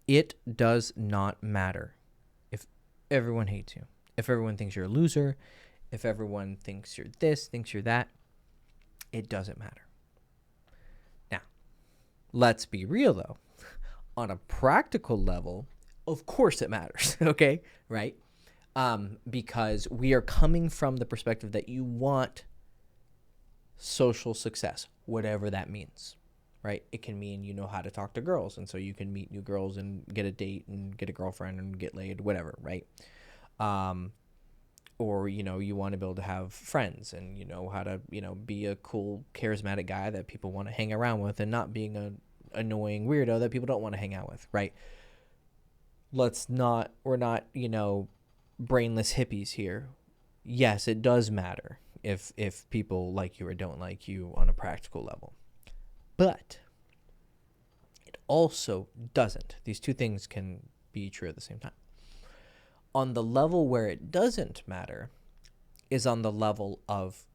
It does not matter if everyone hates you, if everyone thinks you're a loser, if everyone thinks you're this, thinks you're that. It doesn't matter. Now, let's be real though. On a practical level, of course it matters, okay? Right? Because we are coming from the perspective that you want social success, whatever that means, right? It can mean you know how to talk to girls, and so you can meet new girls and get a date and get a girlfriend and get laid, whatever, right? Or, you want to be able to have friends and you know how to, be a cool, charismatic guy that people want to hang around with and not being a annoying weirdo that people don't want to hang out with, right? We're not, brainless hippies here. Yes, it does matter if people like you or don't like you on a practical level. But it also doesn't. These two things can be true at the same time. On the level where it doesn't matter is on the level of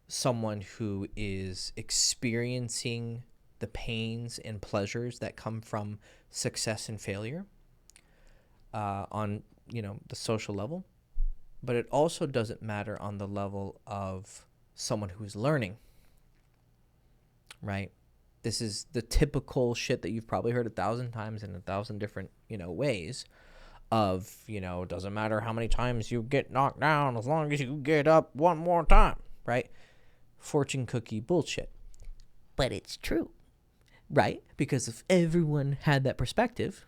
someone who is experiencing the pains and pleasures that come from success and failure on, the social level. But it also doesn't matter on the level of someone who's learning, right? This is the typical shit that you've probably heard 1,000 times in 1,000 different, ways of, it doesn't matter how many times you get knocked down as long as you get up one more time, right? Fortune cookie bullshit. But it's true, right? Because if everyone had that perspective,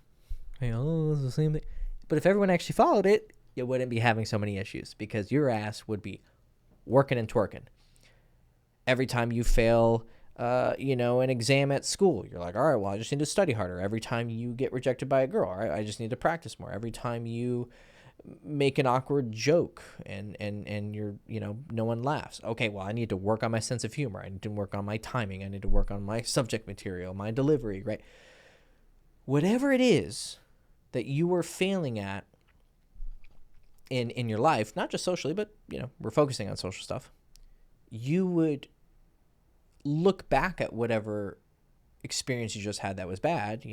it's the same thing. But if everyone actually followed it, you wouldn't be having so many issues because your ass would be working and twerking. Every time you fail, an exam at school, you're like, all right, well, I just need to study harder. Every time you get rejected by a girl, all right, I just need to practice more. Every time you make an awkward joke and you're, no one laughs. Okay, well, I need to work on my sense of humor. I need to work on my timing. I need to work on my subject material, my delivery, right? Whatever it is that you were failing at in your life, not just socially, but, we're focusing on social stuff, you would look back at whatever experience you just had that was bad,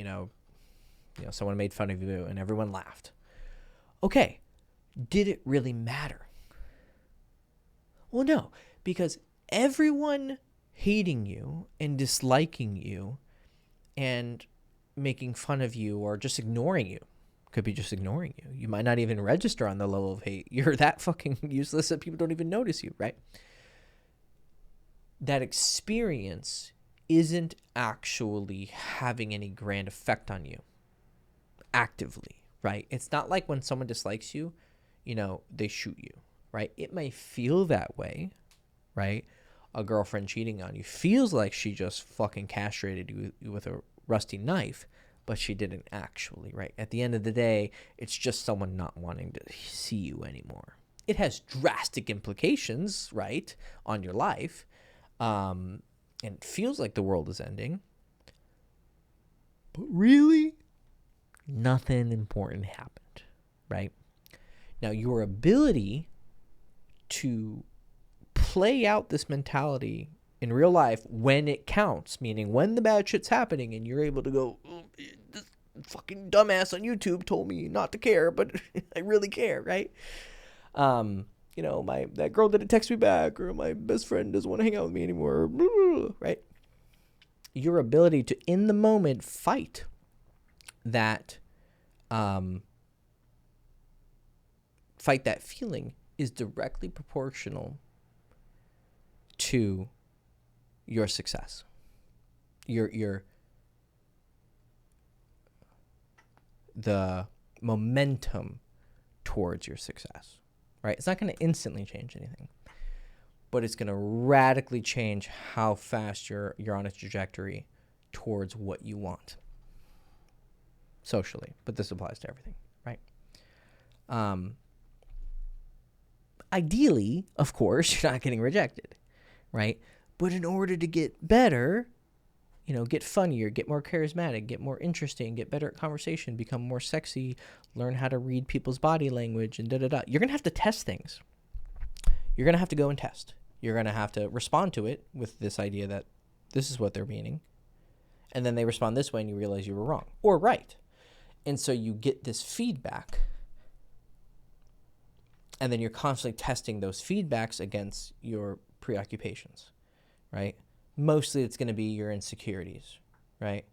someone made fun of you and everyone laughed. Okay, did it really matter? Well, no, because everyone hating you and disliking you and making fun of you or just ignoring you, could be just ignoring you. You might not even register on the level of hate. You're that fucking useless that people don't even notice you, right? That experience isn't actually having any grand effect on you actively, right? It's not like when someone dislikes you, they shoot you, right? It may feel that way, right? A girlfriend cheating on you feels like she just fucking castrated you with a rusty knife, but she didn't actually, right? At the end of the day, it's just someone not wanting to see you anymore. It has drastic implications, right, on your life. And it feels like the world is ending. But really, nothing important happened, right? Now, your ability to play out this mentality in real life when it counts, meaning when the bad shit's happening and you're able to go, oh, this fucking dumbass on YouTube told me not to care, but I really care, right? That girl didn't text me back, or my best friend doesn't want to hang out with me anymore, right? Your ability to, in the moment, fight that feeling is directly proportional to your success. The momentum towards your success, right? It's not going to instantly change anything, but it's going to radically change how fast you're on a trajectory towards what you want socially. But this applies to everything, right? Ideally, of course, you're not getting rejected, right? But in order to get better, get funnier, get more charismatic, get more interesting, get better at conversation, become more sexy, learn how to read people's body language, and da-da-da. You're going to have to test things. You're going to have to go and test. You're going to have to respond to it with this idea that this is what they're meaning. And then they respond this way and you realize you were wrong or right. And so you get this feedback, and then you're constantly testing those feedbacks against your preoccupations, right? Mostly it's going to be your insecurities, right?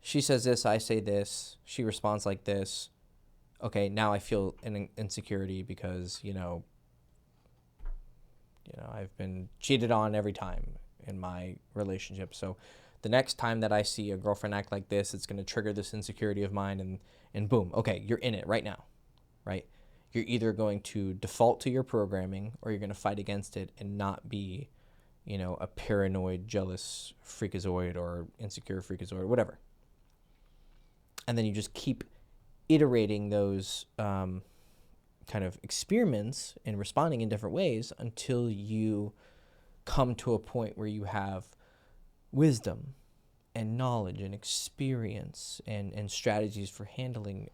She says this, I say this, she responds like this. Okay, now I feel an insecurity because, I've been cheated on every time in my relationship. So the next time that I see a girlfriend act like this, it's going to trigger this insecurity of mine, and boom, okay, you're in it right now, right? You're either going to default to your programming or you're going to fight against it and not be, a paranoid, jealous freakazoid or insecure freakazoid or whatever. And then you just keep iterating those kind of experiments and responding in different ways until you come to a point where you have wisdom and knowledge and experience and strategies for handling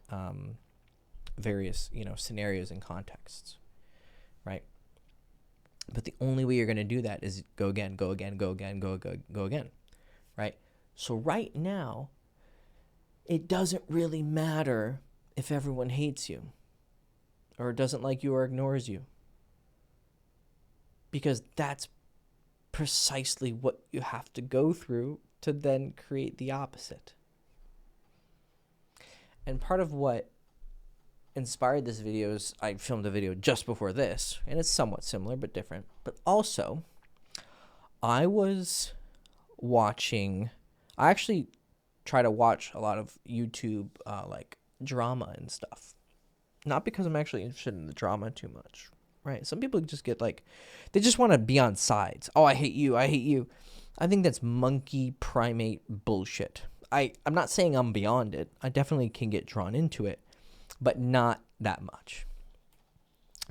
various, scenarios and contexts, right? But the only way you're going to do that is go again, go again, go again, go again, right? So right now, it doesn't really matter if everyone hates you or doesn't like you or ignores you, because that's precisely what you have to go through to then create the opposite. And part of what inspired this video is I filmed a video just before this, and it's somewhat similar but different. But also, I actually try to watch a lot of YouTube like drama and stuff. Not because I'm actually interested in the drama too much, right? Some people just get they just want to be on sides. Oh, I hate you, I hate you. I think that's monkey primate bullshit. I'm not saying I'm beyond it. I definitely can get drawn into it, but not that much.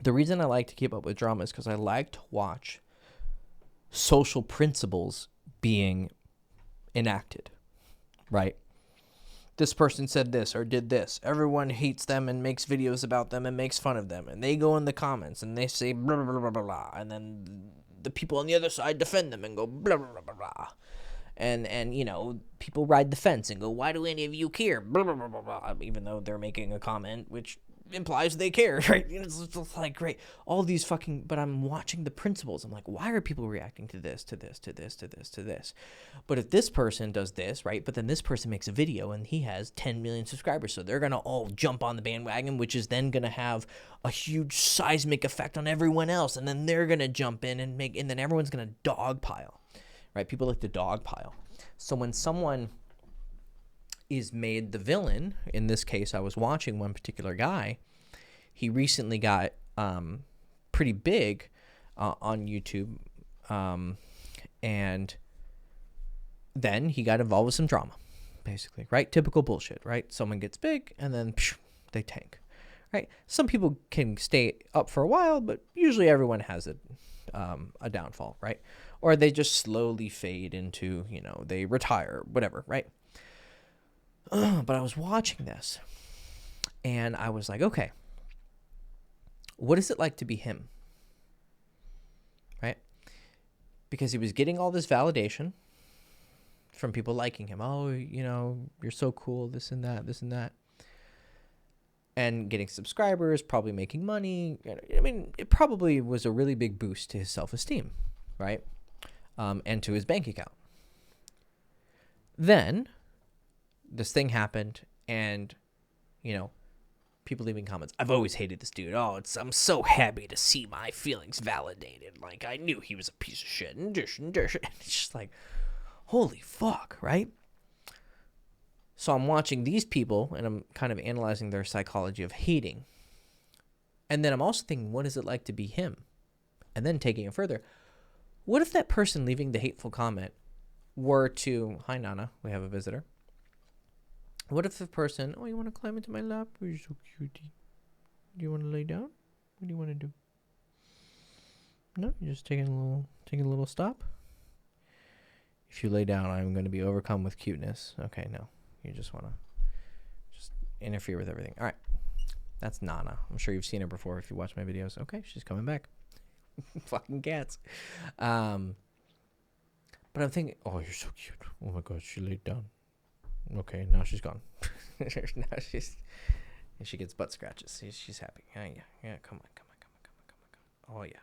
The reason I like to keep up with drama is because I like to watch social principles being enacted, right? This person said this or did this. Everyone hates them and makes videos about them and makes fun of them. And they go in the comments and they say blah, blah, blah, blah, blah. And then the people on the other side defend them and go blah, blah, blah, blah, blah. And people ride the fence and go, why do any of you care? Blah, blah, blah, blah, blah. Even though they're making a comment which implies they care, right? It's just like, great. All these but I'm watching the principles. I'm like, why are people reacting to this, to this, to this, to this, to this? But if this person does this, right? But then this person makes a video and he has 10 million subscribers. So they're going to all jump on the bandwagon, which is then going to have a huge seismic effect on everyone else. And then they're going to jump in and then everyone's going to dogpile, right? People like to dogpile. So when someone is made the villain, in this case, I was watching one particular guy. He recently got pretty big on YouTube, and then he got involved with some drama, basically, right? Typical bullshit, right? Someone gets big, and then they tank, right? Some people can stay up for a while, but usually everyone has a downfall, right? Or they just slowly fade into, they retire, whatever, right? But I was watching this, and I was like, okay, what is it like to be him, right? Because he was getting all this validation from people liking him. Oh, you're so cool, this and that, this and that. And getting subscribers, probably making money. I mean, it probably was a really big boost to his self-esteem, right? And to his bank account. Then this thing happened, and people leaving comments, I've always hated this dude. I'm so happy to see my feelings validated. Like, I knew he was a piece of shit. And it's just like, holy fuck, right? So I'm watching these people, and I'm kind of analyzing their psychology of hating. And then I'm also thinking, what is it like to be him? And then taking it further, what if that person leaving the hateful comment were to, hi, Nana, we have a visitor. What if the person, you want to climb into my lap? You're so cutie. Do you want to lay down? What do you want to do? No, you're just taking a little stop. If you lay down, I'm going to be overcome with cuteness. Okay, no. You just want to just interfere with everything. All right. That's Nana. I'm sure you've seen her before if you watch my videos. Okay, she's coming back. Fucking cats. But I'm thinking, oh, you're so cute. Oh my God, she laid down. Okay, now she's gone. Now she gets butt scratches. She's happy. Yeah, yeah. Come on. Oh yeah.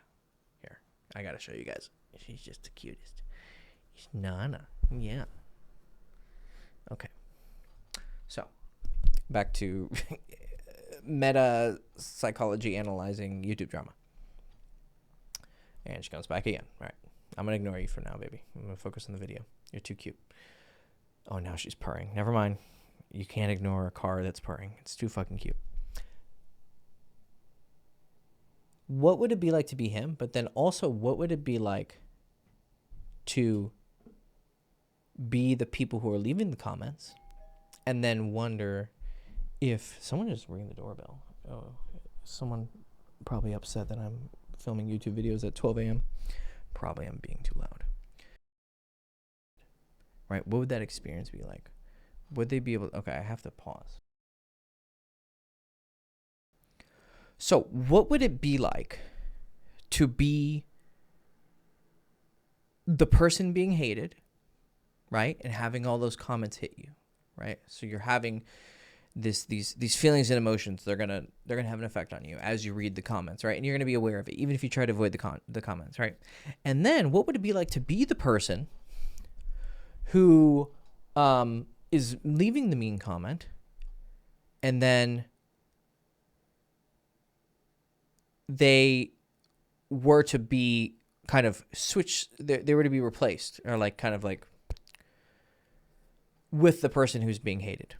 Here, I gotta show you guys. She's just the cutest. Nana. Yeah. Okay. So, back to meta psychology analyzing YouTube drama. And she comes back again. All right. I'm going to ignore you for now, baby. I'm going to focus on the video. You're too cute. Oh, now she's purring. Never mind. You can't ignore a car that's purring. It's too fucking cute. What would it be like to be him? But then also, what would it be like to be the people who are leaving the comments and then wonder if someone is ringing the doorbell? Oh, someone probably upset that I'm filming YouTube videos at 12 a.m. Probably I'm being too loud. Right? What would that experience be like? Would they be able to... Okay, I have to pause. So, what would it be like to be the person being hated, right? And having all those comments hit you, right? So you're having these feelings and emotions. They're gonna have an effect on you as you read the comments, right? And you're gonna be aware of it, even if you try to avoid the comments, right? And then what would it be like to be the person who is leaving the mean comment, and then they were to be kind of switched, they were to be replaced, or like kind of like with the person who's being hated?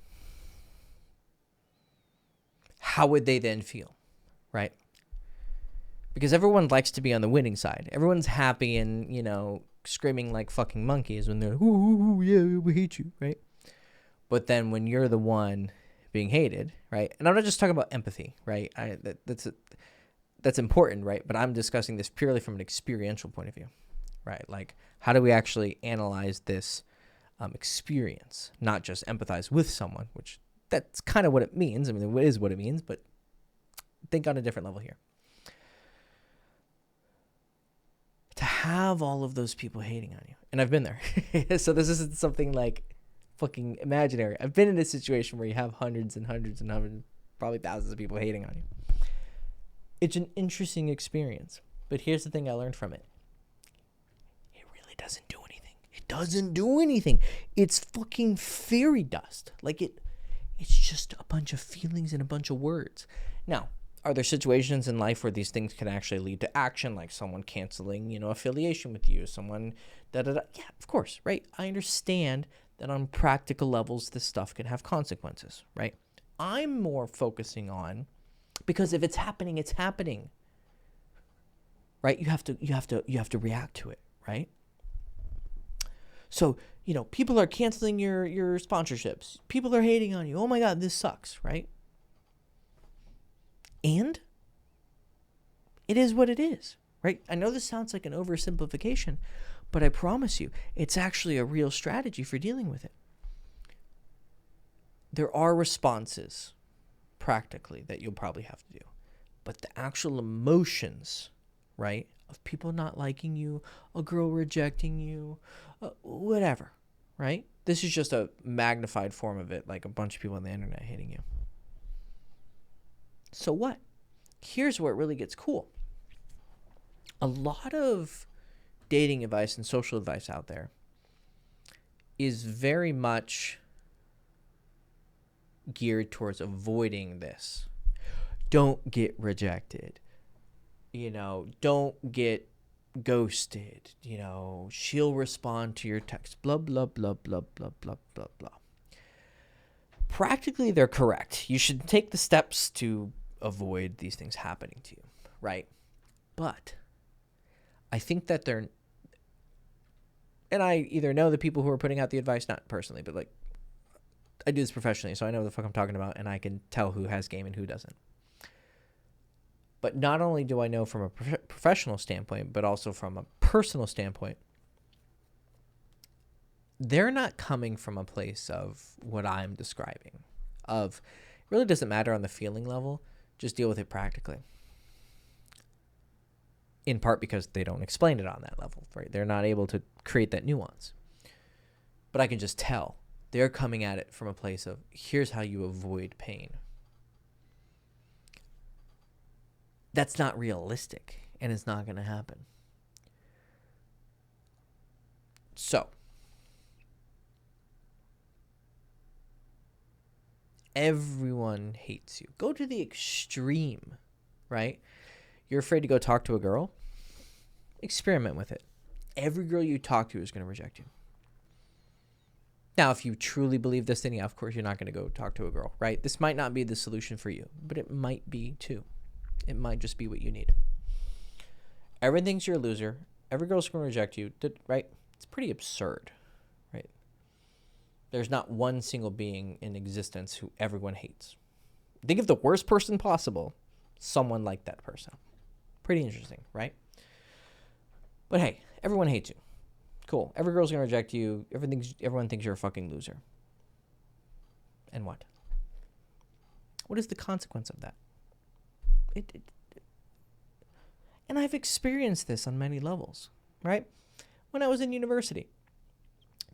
How would they then feel, right? Because everyone likes to be on the winning side. Everyone's happy and, you know, screaming like fucking monkeys when they're, ooh, yeah, we hate you, right? But then when you're the one being hated, right? And I'm not just talking about empathy, right? That's important, right? But I'm discussing this purely from an experiential point of view, right? Like, how do we actually analyze this experience, not just empathize with someone, which that's kind of what it means. I mean, it is what it means, but think on a different level here. To have all of those people hating on you, and I've been there. So this isn't something like fucking imaginary. I've been in a situation where you have hundreds and hundreds and hundreds, probably thousands of people hating on you. It's an interesting experience, but here's the thing I learned from it. It really doesn't do anything. It doesn't do anything. It's fucking fairy dust. Like it's just a bunch of feelings and a bunch of words. Now, are there situations in life where these things can actually lead to action, like someone canceling, you know, affiliation with you, someone da-da-da? Yeah, of course, right? I understand that on practical levels, this stuff can have consequences, right? I'm more focusing on, because if it's happening, it's happening, right? You have to react to it, right? So, you know, people are canceling your sponsorships. People are hating on you. Oh my God, this sucks, right? And it is what it is, right? I know this sounds like an oversimplification, but I promise you, it's actually a real strategy for dealing with it. There are responses, practically, that you'll probably have to do. But the actual emotions, right, of people not liking you, a girl rejecting you, whatever, right? This is just a magnified form of it, like a bunch of people on the internet hating you. So what? Here's where it really gets cool. A lot of dating advice and social advice out there is very much geared towards avoiding this. Don't get rejected. You know, don't get ghosted. You know, she'll respond to your text. Blah, blah, blah, blah, blah, blah, blah, blah. Practically, they're correct. You should take the steps to avoid these things happening to you, right? But I think that they're... And I either know the people who are putting out the advice, not personally, but like, I do this professionally, so I know what the fuck I'm talking about, and I can tell who has game and who doesn't. But not only do I know from a professional standpoint, but also from a personal standpoint, they're not coming from a place of what I'm describing. Of, it really doesn't matter on the feeling level, just deal with it practically. In part because they don't explain it on that level, right? They're not able to create that nuance. But I can just tell They're coming at it from a place of, here's how you avoid pain. That's not realistic, and it's not going to happen. So, everyone hates you. Go to the extreme, right? You're afraid to go talk to a girl? Experiment with it. Every girl you talk to is going to reject you. Now, if you truly believe this, then yeah, of course you're not going to go talk to a girl, right? This might not be the solution for you, but it might be too. It might just be what you need. Everyone thinks you're a loser. Every girl's going to reject you, right? It's pretty absurd, right? There's not one single being in existence who everyone hates. Think of the worst person possible, someone like that person. Pretty interesting, right? But hey, everyone hates you. Cool. Every girl's going to reject you. Everyone thinks you're a fucking loser. And what? What is the consequence of that? And I've experienced this on many levels, right? When I was in university,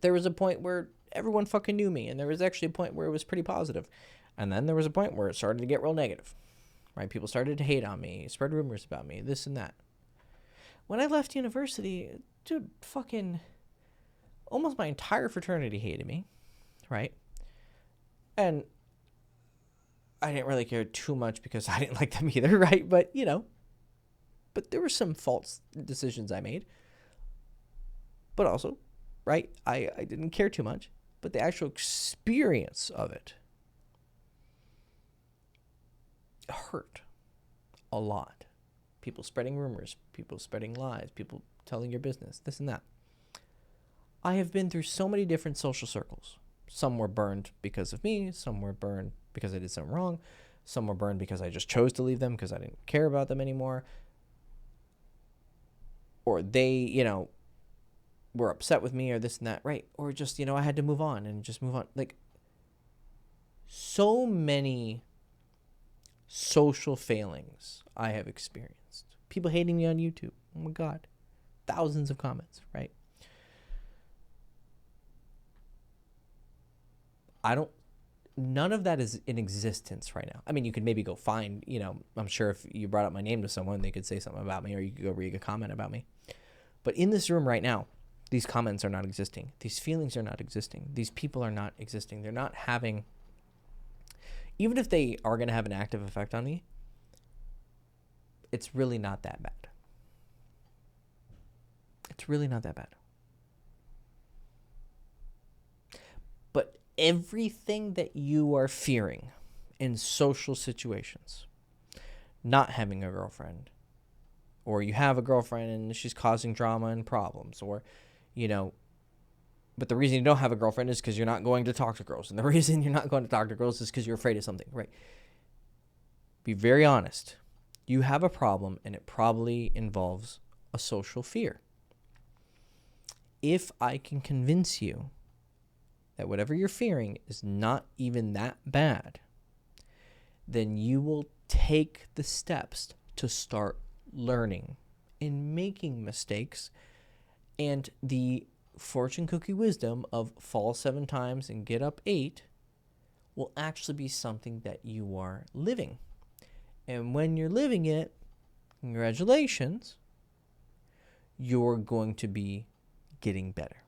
there was a point where everyone fucking knew me, and there was actually a point where it was pretty positive. And then there was a point where it started to get real negative, right? People started to hate on me, spread rumors about me, this and that. When I left university, dude, fucking almost my entire fraternity hated me, right? And I didn't really care too much because I didn't like them either, right? But, but there were some false decisions I made. But also, right, I didn't care too much. But the actual experience of it hurt a lot. People spreading rumors, people spreading lies, people telling your business, this and that. I have been through so many different social circles. Some were burned because of me. Some were burned because I did something wrong. Some were burned because I just chose to leave them because I didn't care about them anymore. Or they, were upset with me or this and that, right? Or just, I had to move on and just move on. Like, so many social failings I have experienced. People hating me on YouTube. Oh my God. Thousands of comments, right? None of that is in existence right now. I mean, you could maybe go find, I'm sure if you brought up my name to someone, they could say something about me, or you could go read a comment about me. But in this room right now, these comments are not existing. These feelings are not existing. These people are not existing. They're not having, even if they are going to have an active effect on me, it's really not that bad. It's really not that bad. But everything that you are fearing in social situations, not having a girlfriend, or you have a girlfriend and she's causing drama and problems, or, but the reason you don't have a girlfriend is because you're not going to talk to girls. And the reason you're not going to talk to girls is because you're afraid of something, right? Be very honest. You have a problem, and it probably involves a social fear. If I can convince you that whatever you're fearing is not even that bad, then you will take the steps to start learning and making mistakes, and the fortune cookie wisdom of fall 7 times and get up 8 will actually be something that you are living. And when you're living it, congratulations, you're going to be getting better.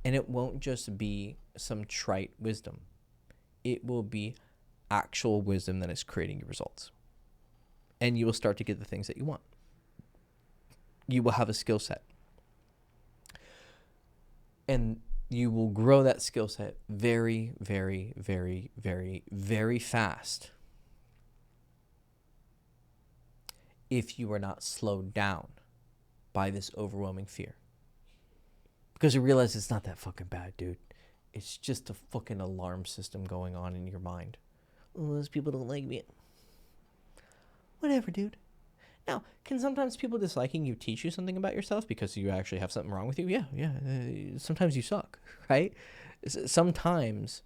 And it won't just be some trite wisdom. It will be actual wisdom that is creating your results. And you will start to get the things that you want. You will have a skill set. And you will grow that skill set very, very, very, very, very fast if you are not slowed down by this overwhelming fear. Because you realize it's not that fucking bad, dude. It's just a fucking alarm system going on in your mind. Oh, those people don't like me. Whatever, dude. Now, can sometimes people disliking you teach you something about yourself because you actually have something wrong with you? Yeah. Sometimes you suck, right? Sometimes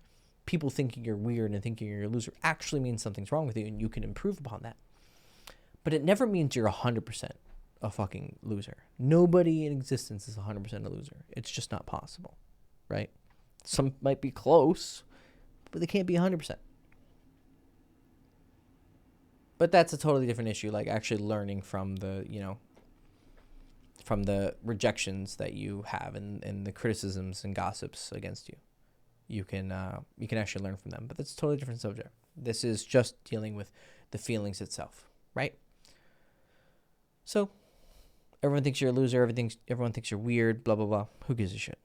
people thinking you're weird and thinking you're a loser actually means something's wrong with you, and you can improve upon that. But it never means you're 100% a fucking loser. Nobody in existence is 100% a loser. It's just not possible. right? Some might be close, but they can't be 100%. But that's a totally different issue, like actually learning from the, from the rejections that you have and the criticisms and gossips against you. You can actually learn from them, but that's a totally different subject. This is just dealing with the feelings itself, right? So everyone thinks you're a loser. Everyone thinks you're weird. Blah blah blah. Who gives a shit?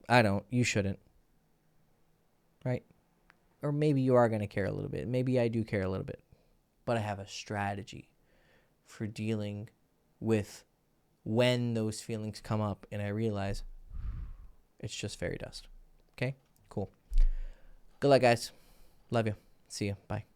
I don't. You shouldn't. Right? Or maybe you are gonna care a little bit. Maybe I do care a little bit, but I have a strategy for dealing with when those feelings come up, and I realize it's just fairy dust. Okay? Cool. Good luck, guys. Love you. See you. Bye.